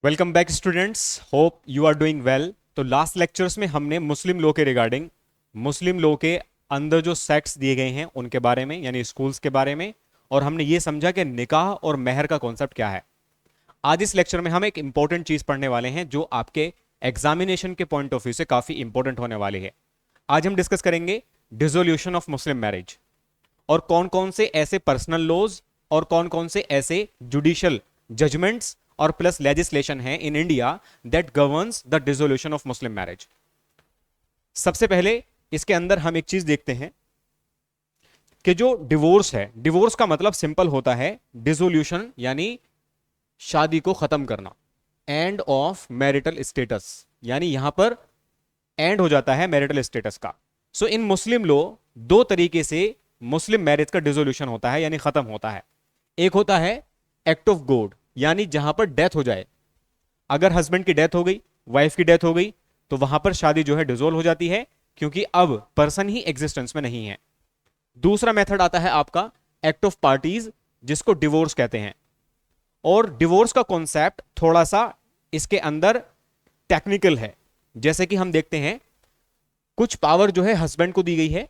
Welcome back students, hope you are doing well. तो last lectures में हमने Muslim law के रिगार्डिंग मुस्लिम लॉ के अंदर जो सेक्ट्स दिए गए हैं उनके बारे में यानी स्कूल्स के बारे में, और हमने ये समझा कि निकाह और मेहर का कॉन्सेप्ट क्या है। आज इस लेक्चर में हम एक इंपॉर्टेंट चीज पढ़ने वाले हैं जो आपके एग्जामिनेशन के पॉइंट ऑफ व्यू से काफी इंपॉर्टेंट होने वाली है। आज हम डिस्कस करेंगे डिसोल्यूशन ऑफ मुस्लिम मैरिज और कौन कौन से ऐसे पर्सनल लॉज और कौन कौन से ऐसे जुडिशियल जजमेंट्स और प्लस लेजिस्लेशन है in India that governs the dissolution of Muslim marriage. सबसे पहले इसके अंदर हम एक चीज देखते हैं कि जो डिवोर्स है, डिवोर्स का मतलब सिंपल होता है डिसोल्यूशन यानी शादी को खत्म करना, एंड ऑफ मैरिटल स्टेटस, यानी यहां पर एंड हो जाता है मैरिटल स्टेटस का। सो इन मुस्लिम लॉ दो तरीके से मुस्लिम मैरिज का डिसोल्यूशन होता है यानी खत्म होता है। एक होता है एक्ट ऑफ गॉड, यानी जहां पर डेथ हो जाए, अगर हस्बैंड की डेथ हो गई, वाइफ की डेथ हो गई, तो वहां पर शादी जो है डिसोल्व हो जाती है क्योंकि अब पर्सन ही एग्जिस्टेंस में नहीं है। दूसरा मेथड आता है आपका एक्ट ऑफ पार्टीज, जिसको डिवोर्स कहते हैं। और डिवोर्स का कॉन्सेप्ट थोड़ा सा इसके अंदर टेक्निकल है। जैसे कि हम देखते हैं कुछ पावर जो है हस्बैंड को दी गई है,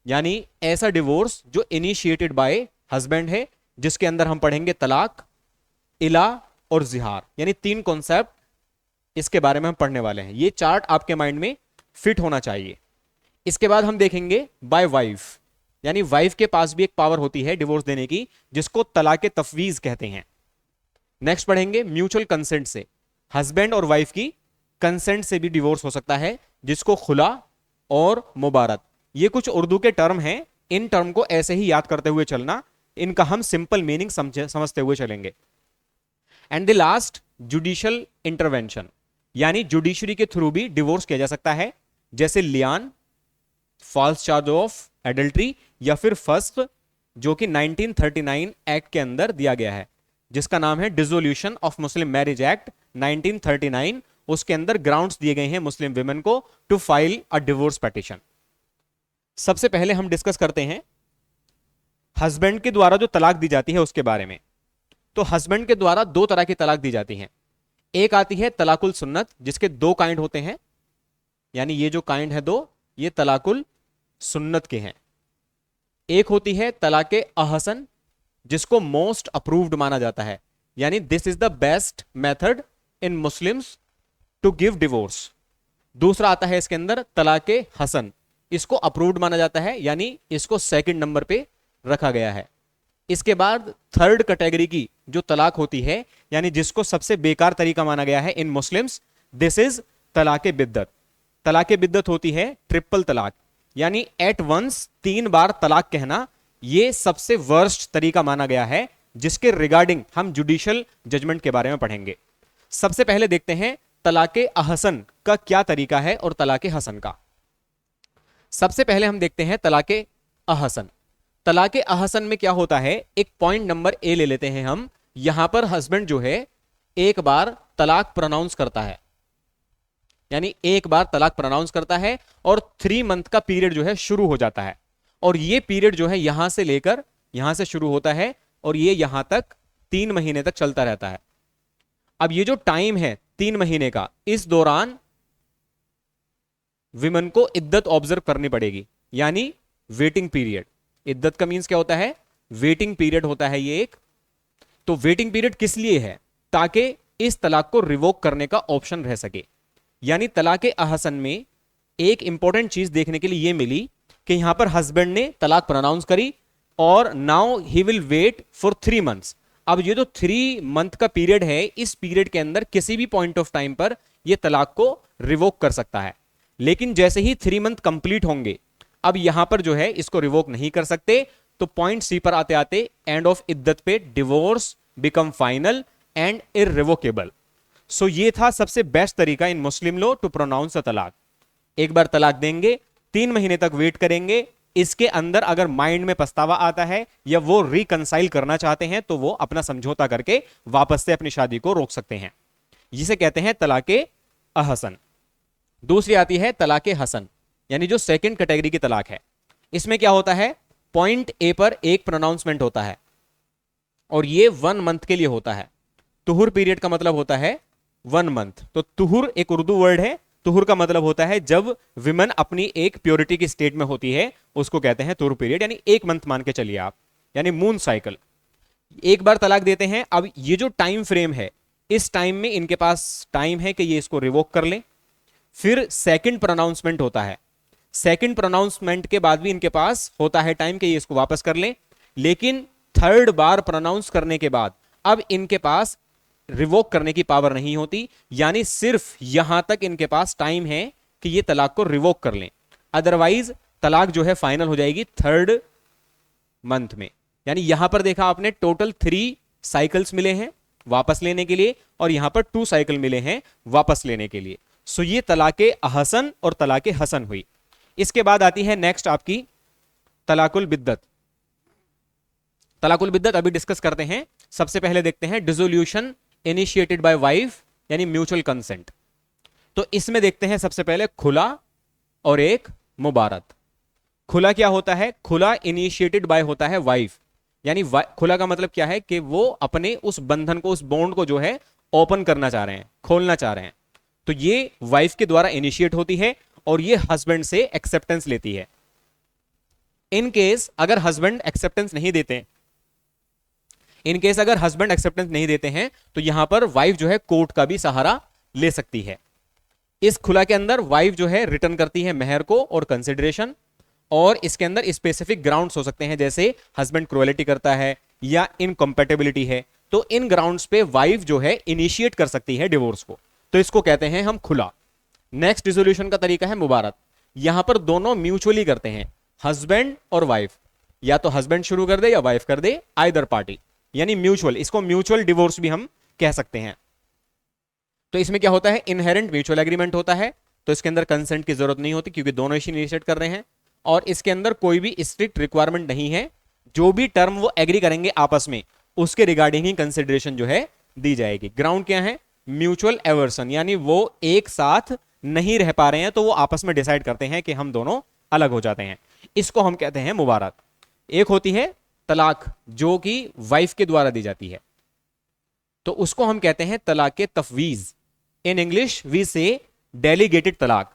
यानी ऐसा डिवोर्स जो इनिशिएटेड बाय हस्बैंड है, जिसके अंदर हम पढ़ेंगे तलाक, इला और जिहार, यानी तीन कॉन्सेप्ट इसके बारे में हम पढ़ने वाले हैं। ये चार्ट आपके माइंड में फिट होना चाहिए। इसके बाद हम देखेंगे बाय वाइफ, यानी वाइफ के पास भी एक पावर होती है डिवोर्स देने की, जिसको तलाक तफवीज कहते हैं। नेक्स्ट पढ़ेंगे म्यूचुअल कंसेंट से, हस्बैंड और वाइफ की कंसेंट से भी डिवोर्स हो सकता है, जिसको खुला और मुबारक। ये कुछ उर्दू के टर्म हैं, इन टर्म को ऐसे ही याद करते हुए चलना, इनका हम सिंपल मीनिंग समझते हुए चलेंगे। And the last judicial intervention, यानी जुडिशरी के थ्रू भी डिवोर्स किया जा सकता है, जैसे लियान, फॉल्स चार्ज ऑफ एडल्ट्री, या फिर फर्स्ट जो कि 1939 एक्ट के अंदर दिया गया है, जिसका नाम है dissolution of Muslim marriage act 1939। उसके अंदर ग्राउंड्स दिए गए हैं मुस्लिम विमेन को to file a divorce petition. सबसे पहले हम डिस्कस करते हैं हस्बैंड के द्वारा जो तलाक दी जाती है उसके बारे में। तो हस्बैंड के द्वारा दो तरह की तलाक दी जाती है। एक आती है तलाकुल सुन्नत, जिसके दो काइंड होते हैं, यानी ये जो काइंड है दो, ये तलाकुल सुन्नत के हैं। एक होती है तलाके अहसन, जिसको मोस्ट अप्रूव्ड माना जाता है, यानी this is the best method in Muslims to give divorce. दूसरा आता है इसके अंदर तलाके हसन, इसको अप्रूव्ड माना जाता है, यानी इसको सेकंड नंबर पे रखा गया है। इसके बाद थर्ड कैटेगरी की जो तलाक होती है, यानी जिसको सबसे बेकार तरीका माना गया है इन मुस्लिम्स, दिस इज तलाके बिद्दत। तलाके बिद्दत होती है ट्रिपल तलाक, यानी एट वंस तीन बार तलाक कहना, ये सबसे वर्स्ट तरीका माना गया है, जिसके रिगार्डिंग हम जुडिशियल जजमेंट के बारे में पढ़ेंगे। सबसे पहले देखते हैं तलाके अहसन का क्या तरीका है और तलाके हसन का। सबसे पहले हम देखते हैं तलाके अहसन। तलाके अहसन में क्या होता है, एक पॉइंट नंबर ए ले लेते हैं हम। यहां पर हस्बैंड जो है एक बार तलाक प्रोनाउंस करता है, यानी एक बार तलाक प्रोनाउंस करता है और 3 मंथ का पीरियड जो है शुरू हो जाता है। और ये पीरियड जो है यहां से लेकर यहां से शुरू होता है और ये यहां तक 3 महीने तक चलता रहता है। अब ये जो टाइम है 3 महीने का, इस दौरान विमेन को इद्दत ऑब्जर्व करनी पड़ेगी, यानी वेटिंग पीरियड। इद्दत का मीन्स क्या होता है, वेटिंग पीरियड होता है ये एक। तो वेटिंग पीरियड किस लिए है, ताकि इस तलाक को रिवोक करने का ऑप्शन रह सके। यानी तलाक अहसन में एक इंपॉर्टेंट चीज देखने के लिए यह मिली कि यहां पर हस्बैंड ने तलाक प्रोनाउंस करी और now he will wait for 3 months. अब ये जो 3 मंथ का पीरियड है, इस पीरियड के अंदर किसी भी पॉइंट ऑफ टाइम पर यह तलाक को रिवोक कर सकता है। लेकिन जैसे ही 3 मंथ कंप्लीट होंगे, अब यहां पर जो है इसको रिवोक नहीं कर सकते। तो पॉइंट सी पर आते आते एंड ऑफ इद्दत पे divorce become final and irrevocable. So ये था सबसे बेस्ट तरीका in Muslim law to pronounce a तलाक। एक बार तलाक देंगे, 3 महीने तक वेट करेंगे। इसके अंदर अगर माइंड में पछतावा आता है या वो रिकंसाइल करना चाहते हैं, तो वो अपना समझौता करके वापस से अपनी शादी को रोक सकते हैं। जिसे कहते हैं तलाके अहसन। दूसरी आती है तलाके हसन, यानी जो सेकंड कैटेगरी की तलाक है। इसमें क्या होता है, पॉइंट ए पर एक प्रोनाउंसमेंट होता है और ये 1 मंथ के लिए होता है। तुहुर पीरियड का मतलब होता है 1 मंथ। तो तुहुर एक उर्दू वर्ड है। तुहुर का मतलब होता है जब विमेन अपनी एक प्योरिटी की स्टेट में होती है, उसको कहते हैं तुहुर पीरियड, यानी 1 मंथ मान के चलिए आप, यानी मून साइकिल। एक बार तलाक देते हैं, अब ये जो टाइम फ्रेम है, इस टाइम में इनके पास टाइम है कि ये इसको रिवोक कर लें। फिर सेकंड प्रोनाउंसमेंट होता है, सेकंड प्रोनाउंसमेंट के बाद भी इनके पास होता है टाइम कि ये इसको वापस कर लें। लेकिन थर्ड बार प्रोनाउंस करने के बाद अब इनके पास रिवोक करने की पावर नहीं होती, यानी सिर्फ यहां तक इनके पास टाइम है कि ये तलाक को रिवोक कर लें। अदरवाइज तलाक जो है फाइनल हो जाएगी 3rd मंथ में। यानी यहां पर देखा आपने टोटल 3 साइकिल्स मिले हैं वापस लेने के लिए, और यहां पर 2 साइकिल मिले हैं वापस लेने के लिए। सो ये तलाके अहसन और तलाके हसन हुई। इसके बाद आती है नेक्स्ट आपकी तलाकुल बिद्दत। तलाकुल बिद्दत अभी डिस्कस करते हैं। सबसे पहले देखते हैं डिसोल्यूशन इनिशिएटेड बाय वाइफ, यानी म्यूचुअल कंसेंट। तो इसमें देखते हैं सबसे पहले खुला और एक मुबारत। खुला क्या होता है? खुला इनिशिएटेड बाय होता है वाइफ, यानी खुला का मतलब क्या है कि वो अपने उस बंधन को, उस बॉन्ड को जो है ओपन करना चाह रहे हैं, खोलना चाह रहे हैं। तो ये वाइफ के द्वारा इनिशिएट होती है और ये हस्बैंड से एक्सेप्टेंस लेती है। इन केस अगर हस्बैंड एक्सेप्टेंस नहीं देते, इन केस अगर हस्बैंड एक्सेप्टेंस नहीं देते हैं, तो यहां पर वाइफ जो है कोर्ट का भी सहारा ले सकती है। इस खुला के अंदर वाइफ जो है रिटर्न करती है मेहर को और कंसिडरेशन, और इसके अंदर स्पेसिफिक ग्राउंड्स हो सकते हैं, जैसे हस्बैंड क्रुएलिटी करता है या इनकंपैटिबिलिटी है, तो इन ग्राउंड्स पे वाइफ जो है इनिशिएट कर सकती है डिवोर्स को। तो इसको कहते हैं हम खुला। नेक्स्ट डिसोल्यूशन का तरीका है मुबारत। यहां पर दोनों म्यूचुअली करते हैं, हस्बैंड और वाइफ, या तो हस्बैंड शुरू कर दे या वाइफ कर दे, आइदर पार्टी, यानी म्यूचुअल। इसको म्यूचुअल डिवोर्स भी हम कह सकते हैं। तो इसमें क्या होता है? इनहेरेंट म्यूचुअल एग्रीमेंट होता है, तो इसके अंदर कंसेंट की जरूरत नहीं होती क्योंकि दोनों ही इनिशिएट कर रहे हैं, और इसके अंदर कोई भी स्ट्रिक्ट रिक्वायरमेंट नहीं है। जो भी टर्म वो एग्री करेंगे आपस में, उसके रिगार्डिंग ही कंसिडरेशन जो है दी जाएगी। ग्राउंड क्या है? म्यूचुअल एवर्सन, यानी वो एक साथ नहीं रह पा रहे हैं, तो वो आपस में डिसाइड करते हैं कि हम दोनों अलग हो जाते हैं। इसको हम कहते हैं मुबारक। एक होती है तलाक, जो कि वाइफ के द्वारा दी जाती है, तो उसको हम कहते हैं तलाक के तफवीज। इन इंग्लिश वी से डेलीगेटेड तलाक।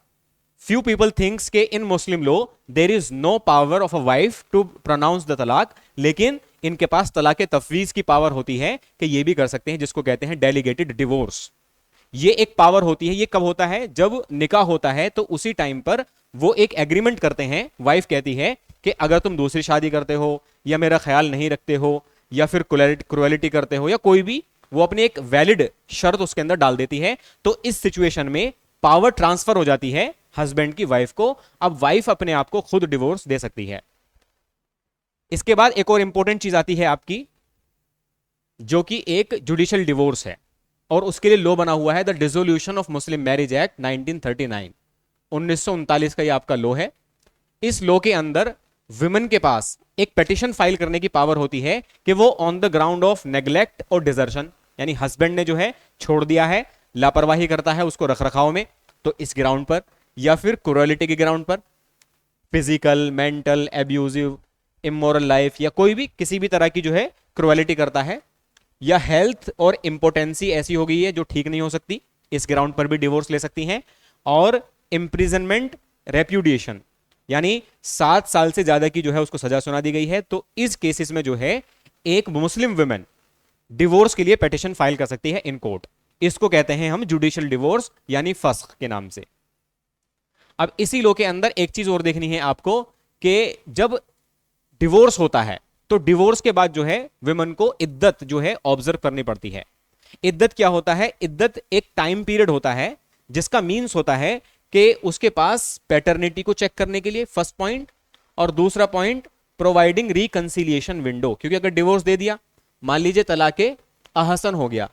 Few people thinks के in Muslim law there is no power of a wife to pronounce the तलाक, लेकिन इनके पास तलाक के तफवीज की पावर होती है कि ये भी कर सकते हैं, जिसको कहते हैं डेलीगेटेड डिवोर्स। ये एक पावर होती है। ये कब होता है? जब निकाह होता है, तो उसी टाइम पर वो एक एग्रीमेंट करते हैं। वाइफ कहती है कि अगर तुम दूसरी शादी करते हो, या मेरा ख्याल नहीं रखते हो, या फिर क्रुएलिटी करते हो, या कोई भी, वो अपनी एक वैलिड शर्त उसके अंदर डाल देती है। तो इस सिचुएशन में पावर ट्रांसफर हो जाती है हस्बैंड की वाइफ को। अब वाइफ अपने आप को खुद डिवोर्स दे सकती है। इसके बाद एक और इंपॉर्टेंट चीज आती है आपकी, जो कि एक जुडिशियल डिवोर्स है, और उसके लिए लॉ बना हुआ है the dissolution of Muslim marriage act 1939। 1939 का ये आपका लॉ है। इस लॉ के अंदर विमेन के पास एक पिटीशन फाइल करने की पावर होती है कि वो on the ground of neglect और डिजर्शन, यानी हस्बैंड ने जो है छोड़ दिया है, लापरवाही करता है उसको रख रखाव में, तो इस ग्राउंड पर, या फिर क्रूएलिटी के ग्राउंड पर, physical, mental, abusive, immoral life, या कोई भी किसी भी तरह की जो है क्रूएलिटी करता है, या हेल्थ और इंपोर्टेंसी ऐसी हो गई है जो ठीक नहीं हो सकती, इस ग्राउंड पर भी डिवोर्स ले सकती हैं। और इम्प्रिजनमेंट, रेप्यूडिएशन, यानी 7 साल से ज्यादा की जो है उसको सजा सुना दी गई है, तो इस केसेस में जो है एक मुस्लिम वुमेन डिवोर्स के लिए पिटीशन फाइल कर सकती है इन कोर्ट। इसको कहते हैं हम जुडिशियल डिवोर्स, यानी फस्ख के नाम से। अब इसी लॉ के अंदर एक चीज और देखनी है आपको कि जब डिवोर्स होता है, तो डिवोर्स के बाद जो है विमेन को इद्दत जो है ऑब्जर्व करनी पड़ती है। इद्दत क्या होता है? इद्दत एक टाइम पीरियड होता है जिसका मीन्स होता है कि उसके पास पैटर्निटी को चेक करने के लिए, फर्स्ट पॉइंट, और दूसरा पॉइंट प्रोवाइडिंग रिकंसिलिएशन विंडो। क्योंकि अगर डिवोर्स दे दिया, मान लीजिए तलाके अहसन हो गया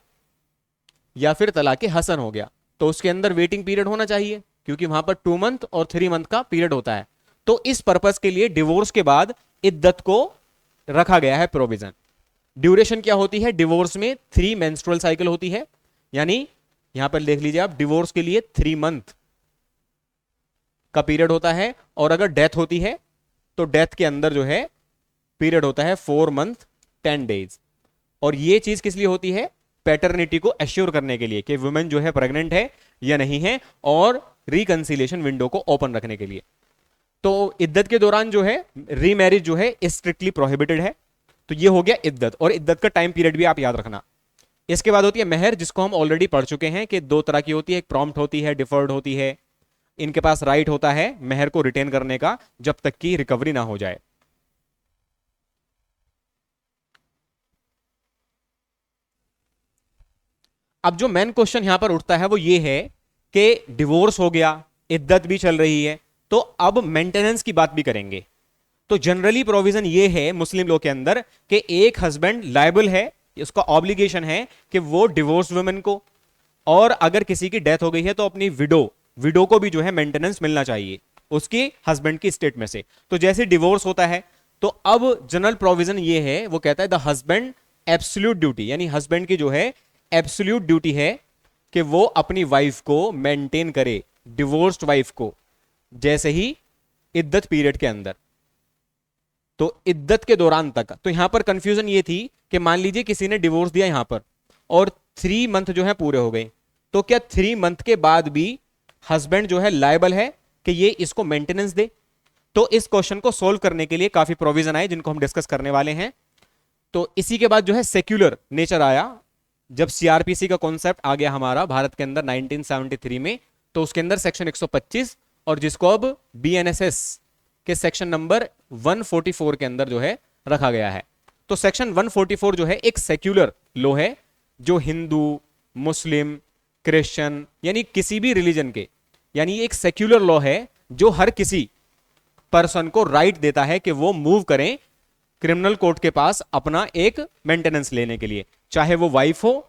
या फिर तलाके हसन हो गया, तो उसके अंदर वेटिंग पीरियड होना चाहिए, क्योंकि वहां पर 2 मंथ और 3 मंथ का पीरियड होता है। तो इस पर्पस के लिए डिवोर्स के बाद इद्दत को रखा गया है प्रोविजन। ड्यूरेशन क्या होती है? डिवोर्स में 3 मेंस्ट्रुअल साइकिल होती है, यानी यहां पर देख लीजिए आप, डिवोर्स के लिए 3 मंथ का पीरियड होता है, और अगर डेथ होती है तो डेथ के अंदर जो है पीरियड होता है 4 मंथ 10 डेज। और ये चीज किस लिए होती है? पैटर्निटी को एश्योर करने के लिए कि वुमेन जो है प्रेग्नेंट है या नहीं है, और रिकंसिलिएशन विंडो को ओपन रखने के लिए। तो इद्दत के दौरान जो है रीमैरिज जो है स्ट्रिक्टली प्रोहिबिटेड है। तो ये हो गया इद्दत, और इद्दत का टाइम पीरियड भी आप याद रखना। इसके बाद होती है मेहर, जिसको हम ऑलरेडी पढ़ चुके हैं कि दो तरह की होती है, एक प्रॉम्प्ट होती है, डिफर्ड होती है। इनके पास राइट होता है मेहर को रिटेन करने का जब तक कि रिकवरी ना हो जाए। अब जो मेन क्वेश्चन यहां पर उठता है वो ये है कि डिवोर्स हो गया, इद्दत भी चल रही है, तो अब मेंटेनेंस की बात भी करेंगे। तो जनरली प्रोविजन ये है मुस्लिम लॉ के अंदर कि एक हस्बैंड लायबल है, उसका ऑब्लिगेशन है कि वो डिवोर्स वुमेन को, और अगर किसी की डेथ हो गई है तो अपनी विडो को भी जो है मेंटेनेंस मिलना चाहिए उसके हस्बैंड की स्टेट में से। तो जैसे डिवोर्स होता है तो अब जनरल प्रोविजन ये है, वो कहता है द हस्बैंड एब्सोल्यूट ड्यूटी, यानी हस्बैंड की जो है एब्सोल्यूट ड्यूटी है कि वो अपनी वाइफ को मेंटेन करे, डिवोर्स्ड वाइफ को, जैसे ही इद्दत पीरियड के अंदर। तो इद्दत के दौरान तक, तो यहां पर कंफ्यूजन ये थी कि मान लीजिए किसी ने डिवोर्स दिया यहां पर और 3 मंथ जो है पूरे हो गए, तो क्या 3 मंथ के बाद भी हस्बैंड जो है लायबल है कि ये इसको मेंटेनेंस दे? तो इस क्वेश्चन को सोल्व करने के लिए काफी प्रोविजन आए जिनको हम डिस्कस करने वाले हैं। तो इसी के बाद जो है सेक्युलर नेचर आया, जब सीआरपीसी का कॉन्सेप्ट आ गया हमारा भारत के अंदर 1973 में, तो उसके अंदर सेक्शन 125 और जिसको अब बीएनएसएस के सेक्शन नंबर 144 के अंदर जो है रखा गया है। तो सेक्शन 144 जो है एक सेक्युलर लॉ है जो हिंदू, मुस्लिम, क्रिश्चियन यानी किसी भी रिलीजन के, यानी एक सेक्युलर लॉ है जो हर किसी पर्सन को राइट देता है कि वो मूव करें क्रिमिनल कोर्ट के पास अपना एक मेंटेनेंस लेने के लिए, चाहे वो वाइफ हो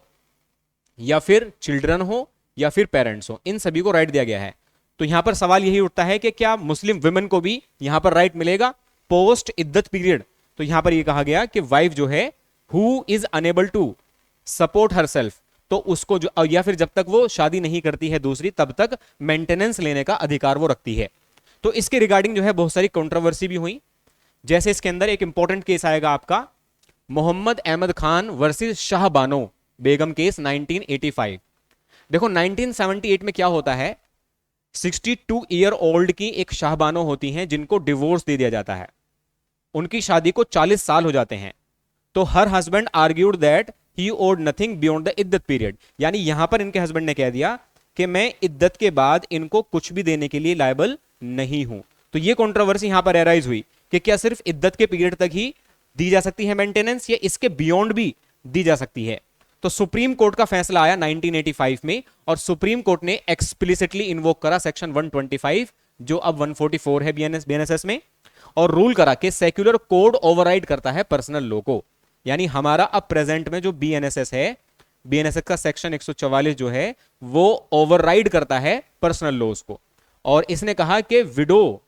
या फिर चिल्ड्रन हो या फिर पेरेंट्स हो, इन सभी को राइट दिया गया है। तो यहां पर सवाल यही उठता है कि क्या मुस्लिम वुमेन को भी यहां पर राइट मिलेगा पोस्ट इद्दत पीरियड? तो यहां पर यह कहा गया कि वाइफ जो है who is unable to support herself, तो उसको जो, या फिर जब तक वो शादी नहीं करती है दूसरी, तब तक मेंटेनेंस लेने का अधिकार वो रखती है। तो इसके रिगार्डिंग जो है बहुत सारी कंट्रोवर्सी भी हुई। जैसे इसके अंदर एक इंपॉर्टेंट केस आएगा आपका मोहम्मद अहमद खान वर्सेस शाह बानो बेगम केस 1985। देखो 1978 में क्या होता है, 62 ईयर ओल्ड की एक शाहबानो होती हैं जिनको डिवोर्स दे दिया जाता है, उनकी शादी को 40 साल हो जाते हैं। तो हर husband argued that he owed nothing beyond the इद्दत पीरियड, यानी यहां पर इनके हस्बैंड ने कह दिया कि मैं इद्दत के बाद इनको कुछ भी देने के लिए लायबल नहीं हूं। तो ये कंट्रोवर्सी यहां पर एराइज हुई कि क्या सिर्फ इद्दत के पीरियड तक ही दी जा सकती है मेंटेनेंस या इसके बियॉन्ड भी दी जा सकती है। तो सुप्रीम कोर्ट का फैसला आया 1985 में और सुप्रीम कोर्ट ने एक्सप्लिसिटली इन्वोक करा सेक्शन 125 जो अब 144 है बीएनएसएस में, और रूल करा कि सेक्युलर कोड ओवरराइड करता है पर्सनल लॉ को। यानी हमारा अब प्रेजेंट में जो बीएनएसएस है, बीएनएसएस का सेक्शन 144 जो है वो ओवरराइड करता है पर्सनल लॉज को। और इसने कहा कि विडो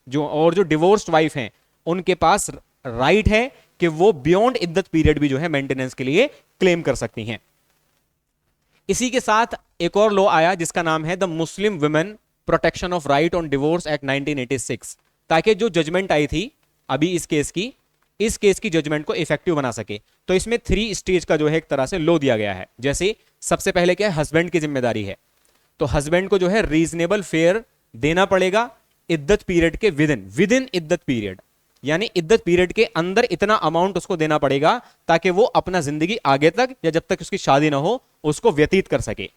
जो और जो डिवोर्स्ड वाइफ हैं उनके पास राइट है कि वो बियॉन्ड इद्दत पीरियड भी जो है मेंटेनेंस के लिए क्लेम कर सकती हैं। इसी के साथ एक और लॉ आया जिसका नाम है the Muslim women protection of right on divorce act 1986, ताकि जो जजमेंट आई थी अभी इस केस की जजमेंट को इफेक्टिव बना सके। तो इसमें 3 स्टेज का जो है एक तरह से लॉ दिया गया है। जैसे सबसे पहले क्या है, हस्बैंड की जिम्मेदारी है, तो हस्बैंड को जो है रीजनेबल फेयर देना पड़ेगा इद्दत पीरियड के विद इन इद्दत पीरियड, यानी इद्दत पीरियड के अंदर इतना अमाउंट उसको देना पड़ेगा ताकि वो अपना जिंदगी आगे तक या जब तक उसकी शादी ना हो उसको व्यतीत कर सके।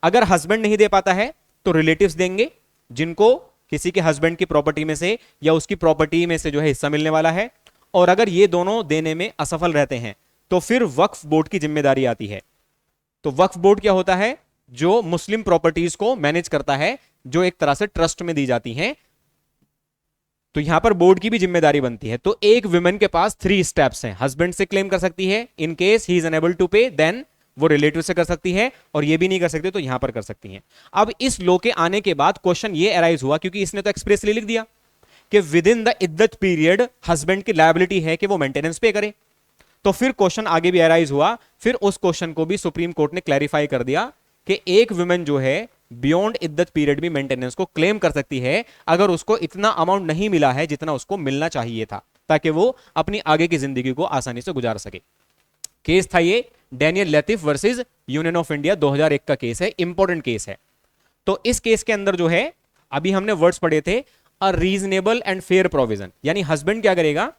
अगर हस्बैंड नहीं दे पाता है तो रिलेटिव्स देंगे, जिनको किसी के हस्बैंड की प्रॉपर्टी में से या उसकी प्रॉपर्टी में से जो है हिस्सा मिलने वाला है। और अगर ये दोनों देने में असफल रहते हैं तो फिर वक्फ बोर्ड की जिम्मेदारी आती है। तो वक्फ बोर्ड क्या होता है, जो मुस्लिम प्रॉपर्टीज को मैनेज करता है, जो एक तरह से ट्रस्ट में दी जाती हैं। तो यहां पर बोर्ड की भी जिम्मेदारी बनती है। तो एक वुमेन के पास 3 स्टेप्स हैं, हस्बैंड से क्लेम कर सकती है, in case he is unable to pay then वो रिलेटिव से कर सकती है, और ये भी नहीं कर सकती तो यहां पर कर सकती हैं। अब इस लॉ के आने के बाद क्वेश्चन ये अराइज हुआ, क्योंकि इसने तो एक्सप्रेसली लिख दिया कि विद इन द इद्दत पीरियड हस्बैंड की लायबिलिटी है कि वो मेंटेनेंस पे करे, तो फिर क्वेश्चन आगे भी अराइज हुआ। फिर उस क्वेश्चन को भी सुप्रीम कोर्ट ने क्लैरिफाई कर दिया कि एक वुमेन जो है बियॉन्ड इद्दत पीरियड भी मेंटेनेंस को क्लेम कर सकती है अगर उसको इतना अमाउंट नहीं मिला है जितना उसको मिलना चाहिए था, ताकि वो अपनी आगे की जिंदगी को आसानी से गुजार सके। केस था ये Daniel Latifi versus Union of India 2001 का केस है, इंपॉर्टेंट केस है। तो इस केस के अंदर जो है, अभी हमने वर्ड्स पढ़े थे, a reasonable and fair provision, यानी हस्बैंड क्या करेगा,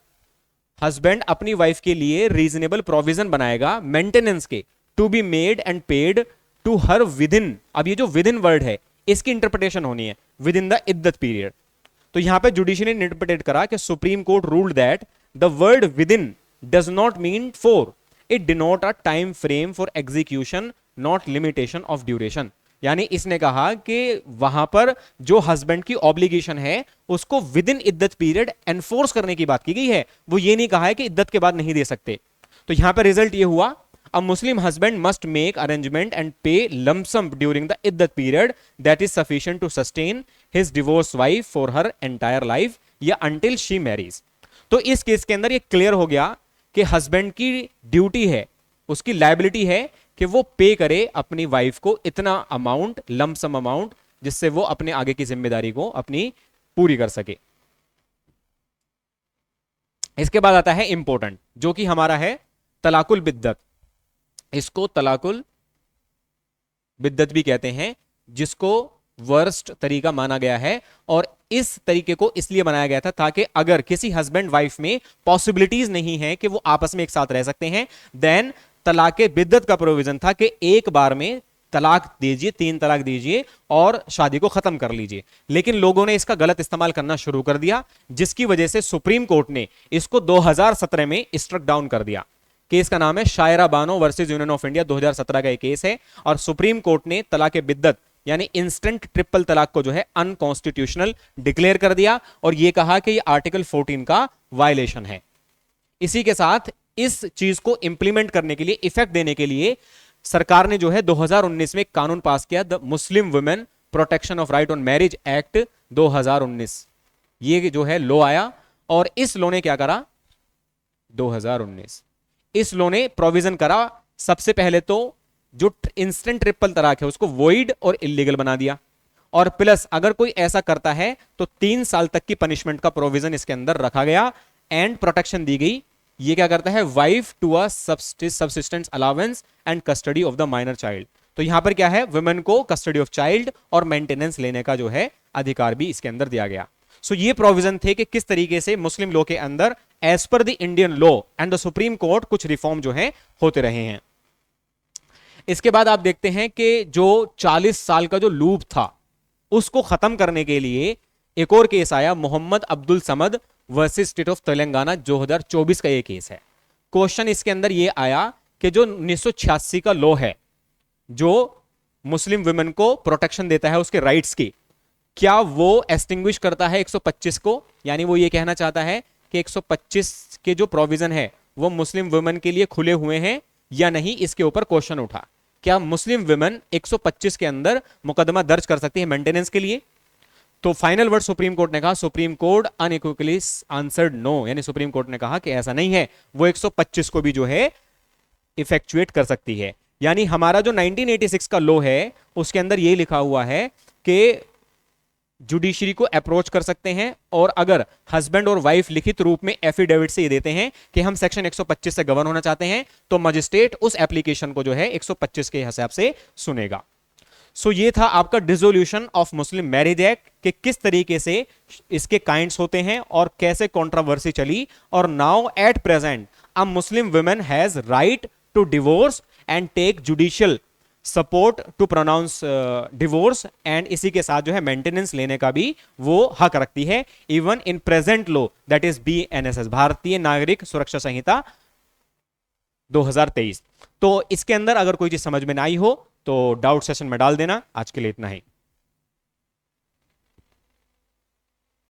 हस्बैंड अपनी वाइफ के लिए रीजनेबल प्रोविजन बनाएगा मेंटेनेंस के, to be made and paid to her within. अब ये जो विद इन वर्ड है इसकी इंटरप्रिटेशन होनी है, विद इन द इद्दत पीरियड। तो यहां पे जुडिशरी ने इंटरप्रेट करा कि supreme court ruled that the word with in does not mean four, it denote a time frame for execution, not limitation of duration. यानी इसने कहा कि वहां पर जो हस्बैंड की ऑब्लिगेशन है उसको विद इन इद्दत पीरियड एनफोर्स करने की बात की गई है, वो ये नहीं कहा है कि इद्दत के बाद नहीं दे सकते। तो यहां पर रिजल्ट ये हुआ, a Muslim husband must make arrangement and pay lump sum during the iddat period that is sufficient to sustain his divorced wife for her entire life या until she marries। तो इस केस के अंदर ये clear हो गया कि husband की ड्यूटी है, उसकी लायबिलिटी है कि वो पे करे अपनी वाइफ को इतना अमाउंट, लंप सम अमाउंट, जिससे वो अपने आगे की जिम्मेदारी को अपनी पूरी कर सके। इसके बाद आता है इंपॉर्टेंट, जो कि हमारा है तलाकुल बिद्दत। इसको तलाकुल बिद्दत भी कहते हैं, जिसको वर्स्ट तरीका माना गया है। और इस तरीके को इसलिए बनाया गया था ताकि अगर किसी हस्बैंड वाइफ में पॉसिबिलिटीज नहीं है कि वो आपस में एक साथ रह सकते हैं, देन तलाके बिद्दत का प्रोविजन था कि एक बार में तलाक दीजिए, 3 तलाक दीजिए और शादी को खत्म कर लीजिए। लेकिन लोगों ने इसका गलत इस्तेमाल करना शुरू कर दिया, जिसकी वजह से सुप्रीम कोर्ट ने इसको 2017 में स्ट्रक डाउन कर दिया। केस का नाम है Shayara Bano versus Union of India, 2017 का एक केस है। और सुप्रीम कोर्ट ने तलाक बिद्दत यानी इंस्टेंट ट्रिपल तलाक को जो है अनकॉन्स्टिट्यूशनल डिक्लेयर कर दिया और यह कहा कि यह आर्टिकल 14 का वायलेशन है। इसी के साथ इस चीज को इंप्लीमेंट करने के लिए, इफेक्ट देने के लिए सरकार ने जो है 2019 में एक कानून पास किया, the Muslim women protection of right on marriage act 2019। ये जो है लॉ आया और इस लॉ ने क्या करा, 2019 इस लॉ ने प्रोविजन करा, सबसे पहले तो जो इंस्टेंट ट्रिपल तलाक है उसको वॉइड और इलीगल बना दिया, और प्लस अगर कोई ऐसा करता है तो 3 साल तक की पनिशमेंट का प्रोविजन इसके अंदर रखा गया एंड प्रोटेक्शन दी गई। ये क्या करता है, wife to a subsistence allowance and custody of the minor child. तो यहां पर क्या है, वुमेन को कस्टडी ऑफ चाइल्ड और मेंटेनेंस लेने का जो है अधिकार भी इसके अंदर दिया गया। सो ये प्रोविजन थे कि किस तरीके से मुस्लिम लॉ के अंदर as per the Indian law and the supreme court कुछ रिफॉर्म जो है होते रहे हैं। इसके बाद आप देखते हैं कि जो 40 साल का जो लूप था उसको खत्म करने के लिए एक और केस आया, Mohammad Abdul Samad versus state of Telangana, 2024 का ये केस है। क्वेश्चन इसके अंदर ये आया कि जो 1986 का लॉ है जो मुस्लिम वुमेन को प्रोटेक्शन देता है उसके राइट्स की, क्या वो एस्टिंग्विश करता है 125 को, यानी वो ये कहना चाहता है कि 125 के जो प्रोविजन है वो मुस्लिम वुमेन के लिए खुले हुए हैं या नहीं। इसके ऊपर क्वेश्चन उठा, क्या मुस्लिम वुमेन 125 के अंदर मुकदमा दर्ज कर सकती है मेंटेनेंस के लिए। तो फाइनल वर्ड सुप्रीम कोर्ट ने कहा, सुप्रीम कोर्ट अनइक्विकली आंसर्ड नो, यानी सुप्रीम कोर्ट ने कहा कि ऐसा नहीं है, वो 125 को भी जो है इफेक्चुएट कर सकती है। यानी हमारा जो 1986 का लॉ है उसके अंदर ये लिखा हुआ है कि जुडिशरी को अप्रोच कर सकते हैं, और अगर हस्बैंड और वाइफ लिखित रूप में एफिडेविट से ये देते हैं कि हम सेक्शन 125 से गवर्न होना चाहते हैं, तो मजिस्ट्रेट उस एप्लीकेशन को जो है 125 के हिसाब से सुनेगा। सो ये था आपका dissolution of Muslim marriage act कि किस तरीके से इसके काइंड्स होते हैं और कैसे कंट्रोवर्सी चली। और now at present a Muslim women has right to divorce and take judicial support to pronounce divorce, and इसी के साथ जो है मेंटेनेंस लेने का भी वो हक रखती है, even in present law that is BNSS, भारतीय नागरिक सुरक्षा संहिता 2023। तो इसके अंदर अगर कोई चीज समझ में ना आई हो तो डाउट सेशन में डाल देना। आज के लिए इतना ही।